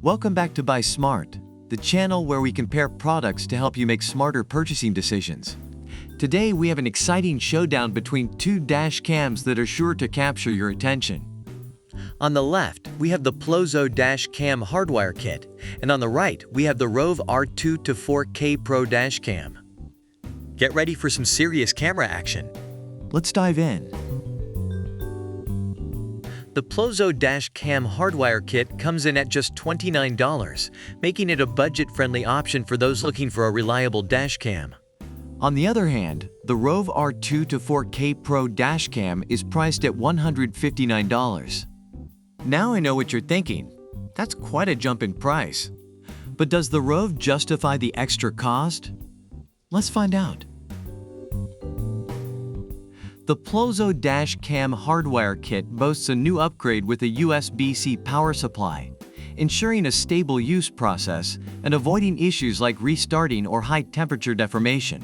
Welcome back to Buy Smart, the channel where we compare products to help you make smarter purchasing decisions. Today we have an exciting showdown between two dash cams that are sure to capture your attention. On the left, we have the Plozo Dash Cam Hardwire Kit, and on the right, we have the ROVE R2-4K Pro Dash Cam. Get ready for some serious camera action. Let's dive in. The Plozo Dash Cam Hardwire Kit comes in at just $29, making it a budget-friendly option for those looking for a reliable dash cam. On the other hand, the ROVE R2-4K Pro Dash Cam is priced at $159. Now I know what you're thinking. That's quite a jump in price. But does the ROVE justify the extra cost? Let's find out. The Plozo Dash Cam Hardwire Kit boasts a new upgrade with a USB-C power supply, ensuring a stable use process and avoiding issues like restarting or high-temperature deformation.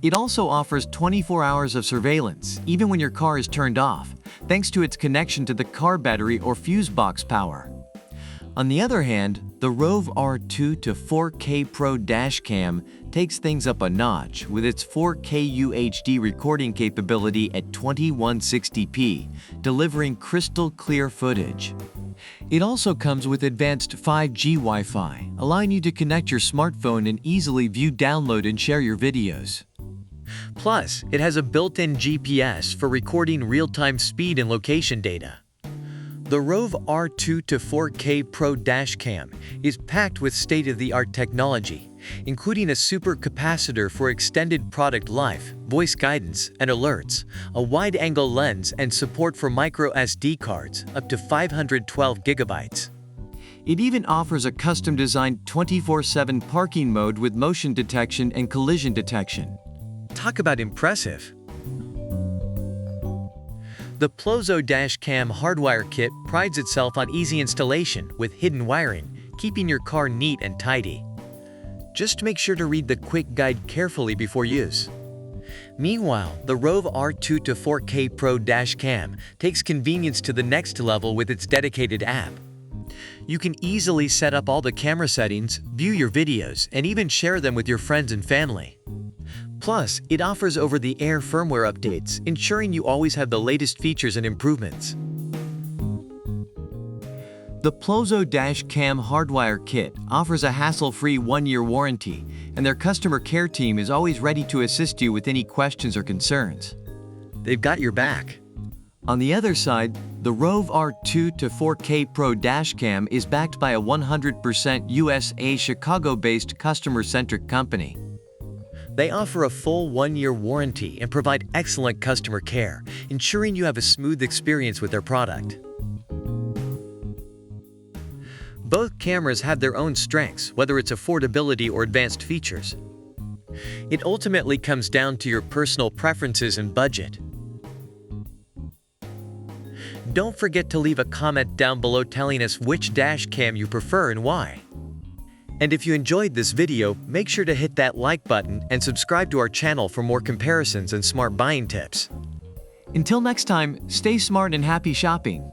It also offers 24 hours of surveillance, even when your car is turned off, thanks to its connection to the car battery or fuse box power. On the other hand, the ROVE R2-4K Pro Dash Cam takes things up a notch with its 4K UHD recording capability at 2160p, delivering crystal clear footage. It also comes with advanced 5G Wi-Fi, allowing you to connect your smartphone and easily view, download, and share your videos. Plus, it has a built-in GPS for recording real-time speed and location data. The ROVE R2-4K Pro Dash Cam is packed with state-of-the-art technology, including a super capacitor for extended product life, voice guidance and alerts, a wide-angle lens, and support for micro SD cards up to 512 gigabytes. It even offers a custom-designed 24/7 parking mode with motion detection and collision detection. Talk about impressive! The Plozo Dash Cam Hardwire Kit prides itself on easy installation with hidden wiring, keeping your car neat and tidy. Just make sure to read the quick guide carefully before use. Meanwhile, the ROVE R2-4K Pro Dash Cam takes convenience to the next level with its dedicated app. You can easily set up all the camera settings, view your videos, and even share them with your friends and family. Plus, it offers over-the-air firmware updates, ensuring you always have the latest features and improvements. The Plozo Dash Cam Hardwire Kit offers a hassle-free 1-year warranty, and their customer care team is always ready to assist you with any questions or concerns. They've got your back. On the other side, the ROVE R2-4K Pro Dash Cam is backed by a 100% USA Chicago-based customer-centric company. They offer a full 1-year warranty and provide excellent customer care, ensuring you have a smooth experience with their product. Both cameras have their own strengths, whether it's affordability or advanced features. It ultimately comes down to your personal preferences and budget. Don't forget to leave a comment down below telling us which dash cam you prefer and why. And if you enjoyed this video, make sure to hit that like button and subscribe to our channel for more comparisons and smart buying tips. Until next time, stay smart and happy shopping.